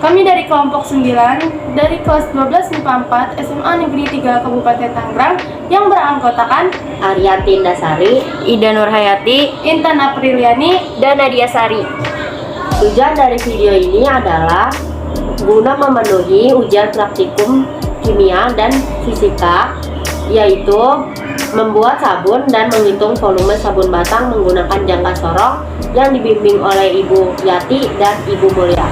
Kami dari kelompok 9 dari kelas 12 MIPA 4 SMA Negeri 3 Kabupaten Tangerang yang beranggotakan Ariati Indasari, Ida Nurhayati, Intan Apriliani, dan Nadia Sari. Tujuan dari video ini adalah guna memenuhi ujian praktikum kimia dan fisika, yaitu membuat sabun dan menghitung volume sabun batang menggunakan jangka sorong yang dibimbing oleh Ibu Yati dan Ibu Mulia.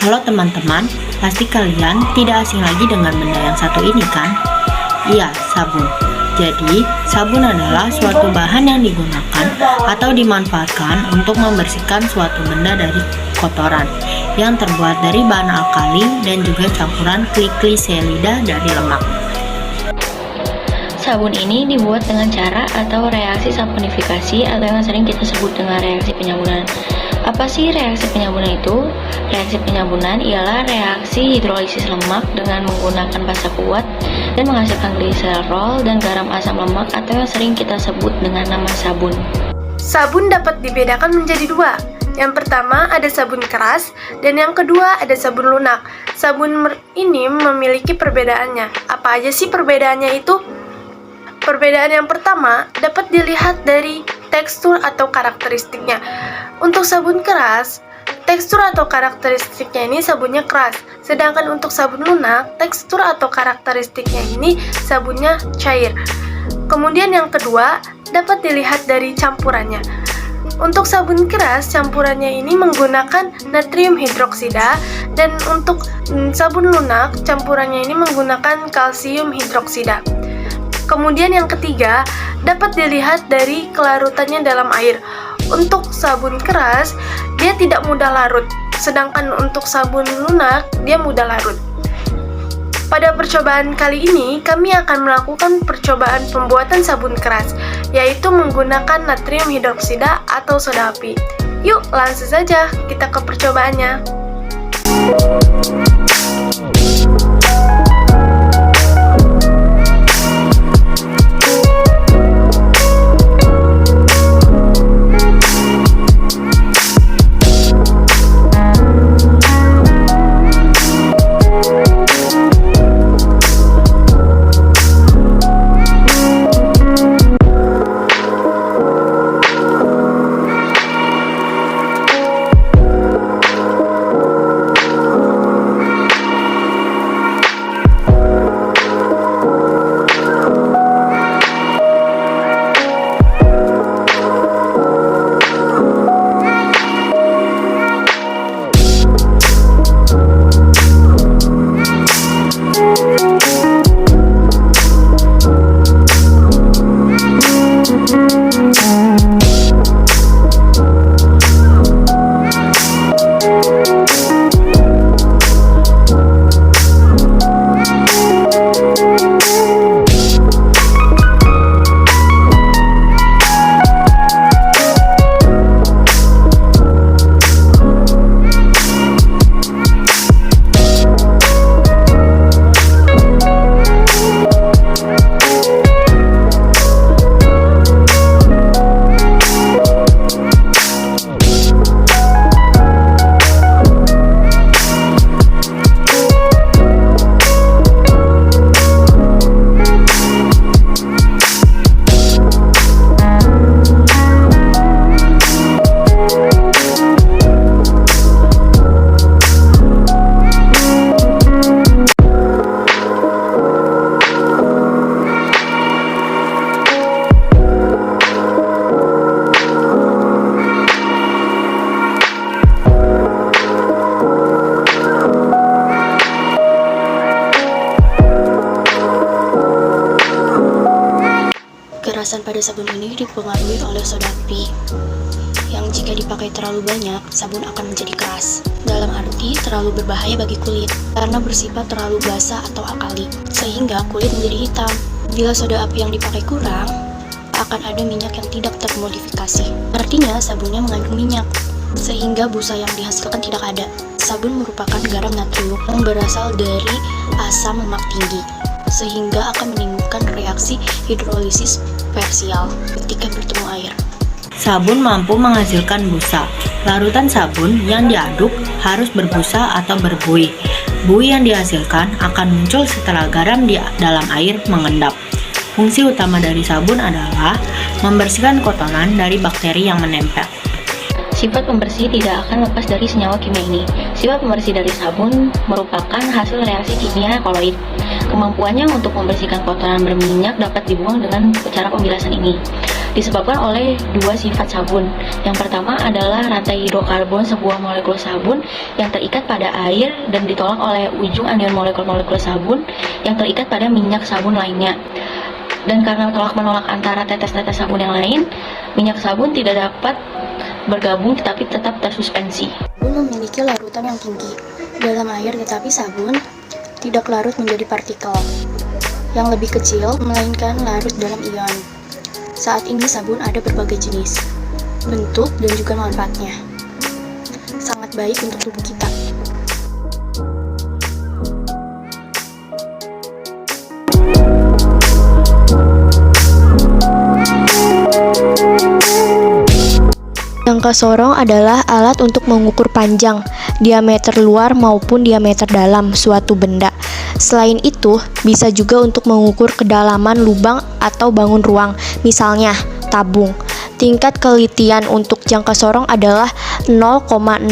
Halo teman-teman, pasti kalian tidak asing lagi dengan benda yang satu ini kan? Iya, sabun. Jadi, sabun adalah suatu bahan yang digunakan atau dimanfaatkan untuk membersihkan suatu benda dari kotoran yang terbuat dari bahan alkali dan juga campuran gliserida dari lemak. Sabun ini dibuat dengan cara atau reaksi saponifikasi atau yang sering kita sebut dengan reaksi penyabunan. Apa sih reaksi penyabunan itu? Reaksi penyabunan ialah reaksi hidrolisis lemak dengan menggunakan basa kuat dan menghasilkan gliserol dan garam asam lemak atau yang sering kita sebut dengan nama sabun. Sabun dapat dibedakan menjadi dua. Yang pertama ada sabun keras dan yang kedua ada sabun lunak. Sabun ini memiliki perbedaannya. Apa aja sih perbedaannya itu? Perbedaan yang pertama dapat dilihat dari tekstur atau karakteristiknya. Untuk sabun keras, tekstur atau karakteristiknya ini sabunnya keras. Sedangkan untuk sabun lunak, tekstur atau karakteristiknya ini sabunnya cair. Kemudian yang kedua dapat dilihat dari campurannya. Untuk sabun keras, campurannya ini menggunakan natrium hidroksida, dan untuk sabun lunak, campurannya ini menggunakan kalsium hidroksida. Kemudian yang ketiga, dapat dilihat dari kelarutannya dalam air. Untuk sabun keras, dia tidak mudah larut, sedangkan untuk sabun lunak, dia mudah larut. Pada percobaan kali ini, kami akan melakukan percobaan pembuatan sabun keras, yaitu menggunakan natrium hidroksida atau soda api. Yuk, langsung saja kita ke percobaannya. Kekerasan pada sabun ini dipengaruhi oleh soda api, yang jika dipakai terlalu banyak, sabun akan menjadi keras. Dalam arti terlalu berbahaya bagi kulit, karena bersifat terlalu basah atau alkali, sehingga kulit menjadi hitam. Bila soda api yang dipakai kurang, akan ada minyak yang tidak termodifikasi. Artinya sabunnya mengandung minyak, sehingga busa yang dihasilkan tidak ada. Sabun merupakan garam natrium yang berasal dari asam lemak tinggi, sehingga akan menimbulkan reaksi hidrolisis parsial ketika bertemu air. Sabun mampu menghasilkan busa. Larutan sabun yang diaduk harus berbusa atau berbuih. Buih yang dihasilkan akan muncul setelah garam di dalam air mengendap. Fungsi utama dari sabun adalah membersihkan kotoran dari bakteri yang menempel. Sifat pembersih tidak akan lepas dari senyawa kimia ini. Sifat pembersih dari sabun merupakan hasil reaksi kimia koloid. Kemampuannya untuk membersihkan kotoran berminyak dapat dibuang dengan cara pembilasan ini. Disebabkan oleh dua sifat sabun. Yang pertama adalah rantai hidrokarbon sebuah molekul sabun yang terikat pada air dan ditolak oleh ujung anion molekul-molekul sabun yang terikat pada minyak sabun lainnya. Dan karena tolak-menolak antara tetes-tetes sabun yang lain, minyak sabun tidak dapat bergabung tetapi tetap tersuspensi. Sabun memiliki larutan yang tinggi dalam air, tetapi sabun tidak larut menjadi partikel yang lebih kecil, melainkan larut dalam ion. Saat ini sabun ada berbagai jenis, bentuk, dan juga manfaatnya. Sangat baik untuk tubuh kita. Jangka sorong adalah alat untuk mengukur panjang, diameter luar maupun diameter dalam suatu benda. Selain itu, bisa juga untuk mengukur kedalaman lubang atau bangun ruang, misalnya tabung. Tingkat kelitian untuk jangka sorong adalah 0,01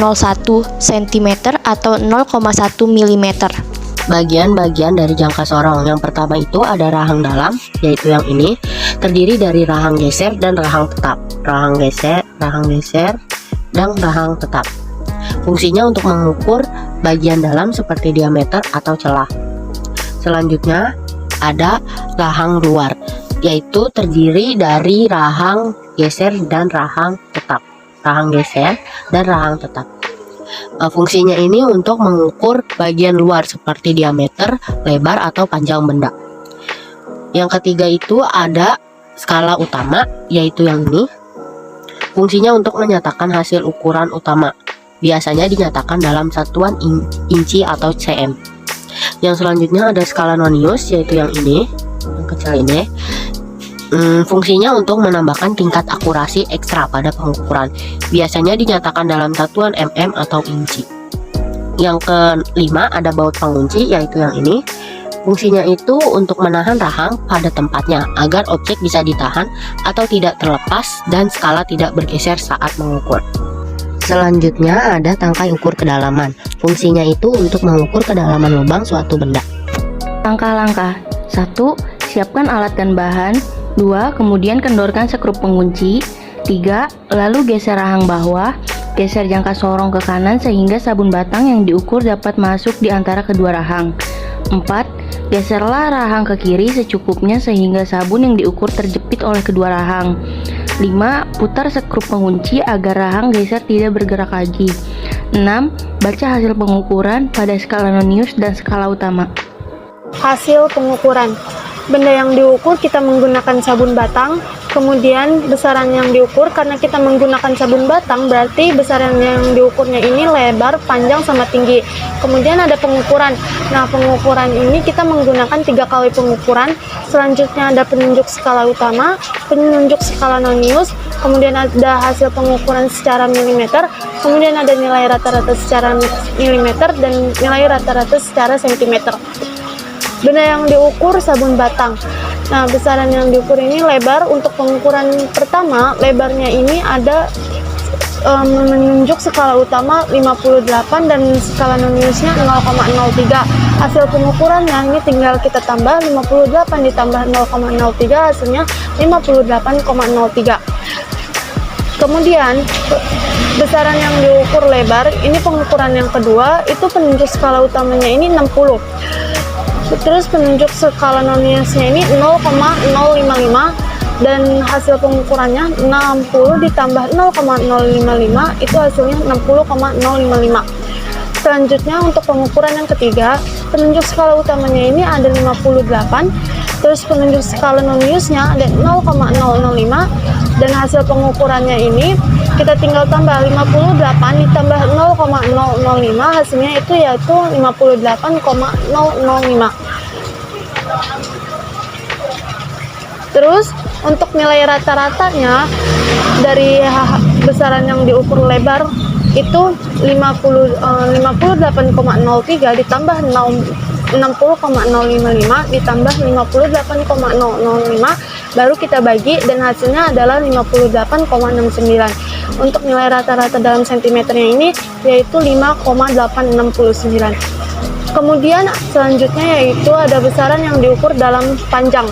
cm atau 0,1 mm. Bagian-bagian dari jangka sorong. Yang pertama itu ada rahang dalam, yaitu yang ini, terdiri dari rahang geser dan rahang tetap. Rahang geser, dan rahang tetap. Fungsinya untuk mengukur bagian dalam seperti diameter atau celah. Selanjutnya ada rahang luar, yaitu terdiri dari rahang geser dan rahang tetap. Rahang geser dan rahang tetap. Fungsinya ini untuk mengukur bagian luar seperti diameter, lebar, atau panjang benda. Yang ketiga itu ada skala utama, yaitu yang ini. Fungsinya untuk menyatakan hasil ukuran utama. Biasanya dinyatakan dalam satuan inci atau cm. Yang selanjutnya ada skala nonius, yaitu yang ini, yang kecil ini. Fungsinya untuk menambahkan tingkat akurasi ekstra pada pengukuran. Biasanya dinyatakan dalam satuan mm atau inci. Yang kelima ada baut pengunci, yaitu yang ini. Fungsinya itu untuk menahan rahang pada tempatnya agar objek bisa ditahan atau tidak terlepas dan skala tidak bergeser saat mengukur. Selanjutnya ada tangkai ukur kedalaman. Fungsinya itu untuk mengukur kedalaman lubang suatu benda. Langkah-langkah: 1. Siapkan alat dan bahan. 2. Kemudian kendorkan skrup pengunci. 3. Lalu geser rahang bawah. Geser jangka sorong ke kanan sehingga sabun batang yang diukur dapat masuk di antara kedua rahang. 4. Geserlah rahang ke kiri secukupnya sehingga sabun yang diukur terjepit oleh kedua rahang. 5. Putar skrup pengunci agar rahang geser tidak bergerak lagi. 6. Baca hasil pengukuran pada skala nonius dan skala utama. Hasil pengukuran. Benda yang diukur kita menggunakan sabun batang, kemudian besaran yang diukur karena kita menggunakan sabun batang berarti besaran yang diukurnya ini lebar, panjang, sama tinggi. Kemudian ada pengukuran. Nah, pengukuran ini kita menggunakan 3 kali pengukuran. Selanjutnya ada penunjuk skala utama, penunjuk skala nonius, kemudian ada hasil pengukuran secara milimeter, kemudian ada nilai rata-rata secara milimeter dan nilai rata-rata secara sentimeter. Benda yang diukur sabun batang. Nah, besaran yang diukur ini lebar. Untuk pengukuran pertama, lebarnya ini ada menunjuk skala utama 58 dan skala noniusnya 0,03. Hasil pengukurannya ini tinggal kita tambah 58 ditambah 0,03, hasilnya 58,03. Kemudian besaran yang diukur lebar, ini pengukuran yang kedua, itu penunjuk skala utamanya ini 60. Terus penunjuk skala noniusnya ini 0,055 dan hasil pengukurannya 60 ditambah 0,055 itu hasilnya 60,055. Selanjutnya untuk pengukuran yang ketiga, penunjuk skala utamanya ini ada 58, terus penunjuk skala noniusnya ada 0,005 dan hasil pengukurannya ini kita tinggal tambah 58 ditambah 0,005, hasilnya itu yaitu 58,005. Terus Untuk nilai rata-ratanya dari besaran yang diukur lebar itu 58,03 ditambah 60,055 ditambah 58,005 baru kita bagi dan hasilnya adalah 58,69. Untuk nilai rata-rata dalam sentimeternya ini yaitu 5,869. Kemudian selanjutnya yaitu ada besaran yang diukur dalam panjang.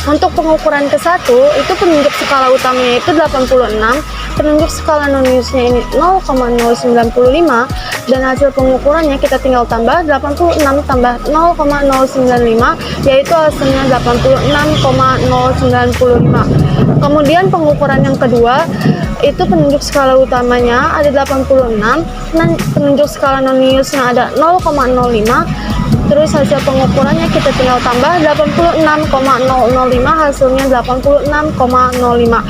Untuk pengukuran ke-1 itu penunjuk skala utamanya itu 86, penunjuk skala non-newsnya ini 0,095 dan hasil pengukurannya kita tinggal tambah 86 tambah 0,095 yaitu hasilnya 86,095. Kemudian pengukuran yang kedua itu penunjuk skala utamanya ada 86 dan penunjuk skala non-newsnya ada 0,05. Terus hasil pengukurannya kita tinggal tambah 86,005 hasilnya 86,05.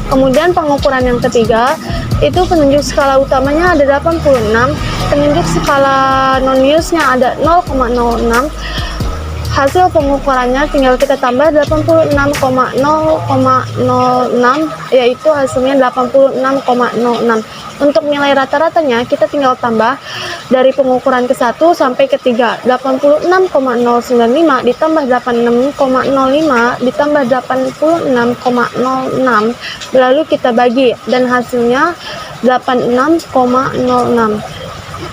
Kemudian pengukuran yang ketiga itu penunjuk skala utamanya ada 86, penunjuk skala non-newsnya ada 0,06. Hasil pengukurannya tinggal kita tambah 86,006 yaitu hasilnya 86,06. Untuk nilai rata-ratanya kita tinggal tambah dari pengukuran ke-1 sampai ke-3. 86,095 ditambah 86,05 ditambah 86,06 lalu kita bagi dan hasilnya 86,06.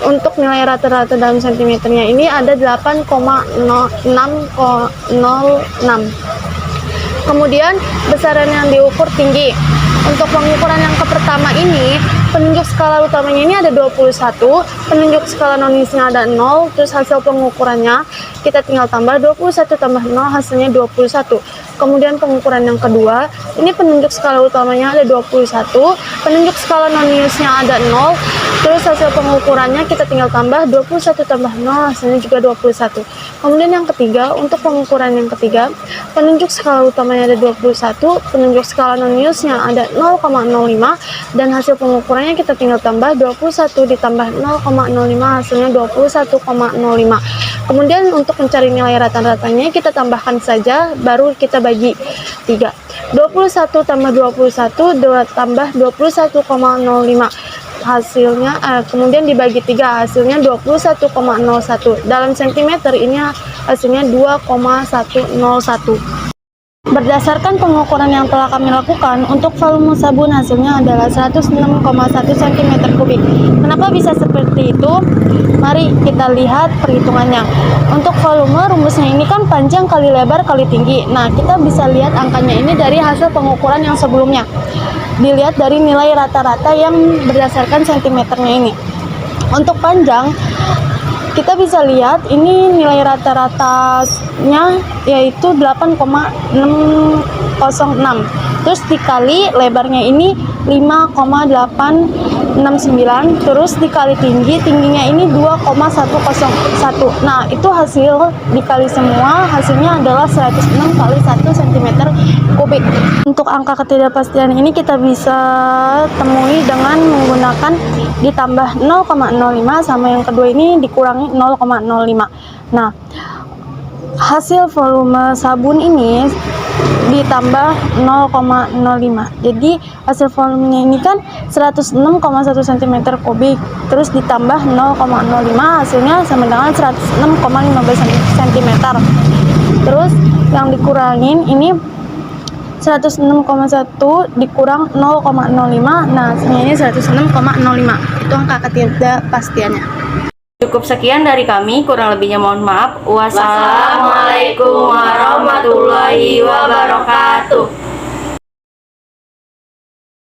Untuk nilai rata-rata dalam sentimeternya ini ada 8,606. Kemudian besaran yang diukur tinggi. Untuk pengukuran yang pertama ini, penunjuk skala utamanya ini ada 21, penunjuk skala non-newsnya ada 0, terus hasil pengukurannya kita tinggal tambah 21 tambah 0 hasilnya 21. Kemudian pengukuran yang kedua, ini penunjuk skala utamanya ada 21, penunjuk skala non-newsnya ada 0, terus hasil pengukurannya kita tinggal tambah 21 tambah 0 hasilnya juga 21. Kemudian yang ketiga, untuk pengukuran yang ketiga, penunjuk skala utamanya ada 21, penunjuk skala non-newsnya ada 0,05 dan hasil pengukurannya kita tinggal tambah 21 ditambah 0,05 hasilnya 21,05. Kemudian untuk mencari nilai rata-ratanya kita tambahkan saja baru kita bagi 3. 21 tambah 21 tambah 21,05 hasilnya kemudian dibagi 3 hasilnya 21,01. Dalam sentimeter ini hasilnya 2,101. Berdasarkan pengukuran yang telah kami lakukan, untuk volume sabun hasilnya adalah 106,1 cm3. Kenapa bisa seperti itu? Mari kita lihat perhitungannya. Untuk volume, rumusnya ini kan panjang kali lebar kali tinggi. Nah, kita bisa lihat angkanya ini dari hasil pengukuran yang sebelumnya. Dilihat dari nilai rata-rata yang berdasarkan sentimeternya ini. Untuk panjang, kita bisa lihat ini nilai rata-ratanya yaitu 8,606. Terus dikali lebarnya ini 5,869, terus dikali tingginya ini 2,101. Nah, itu hasil dikali semua hasilnya adalah 106 kali 1 cm3. Untuk angka ketidakpastian ini kita bisa temui dengan menggunakan ditambah 0,05 sama yang kedua ini dikurangi 0,05. Nah, hasil volume sabun ini ditambah 0,05. Jadi hasil volumenya ini kan 106,1 cm3, terus ditambah 0,05 hasilnya sama dengan 106,15 cm. Terus yang dikurangin ini 106,1 dikurang 0,05. Nah, hasilnya ini 106,05. Itu angka ketidakpastiannya. Cukup sekian dari kami, kurang lebihnya mohon maaf. Wassalamualaikum warahmatullahi wabarakatuh.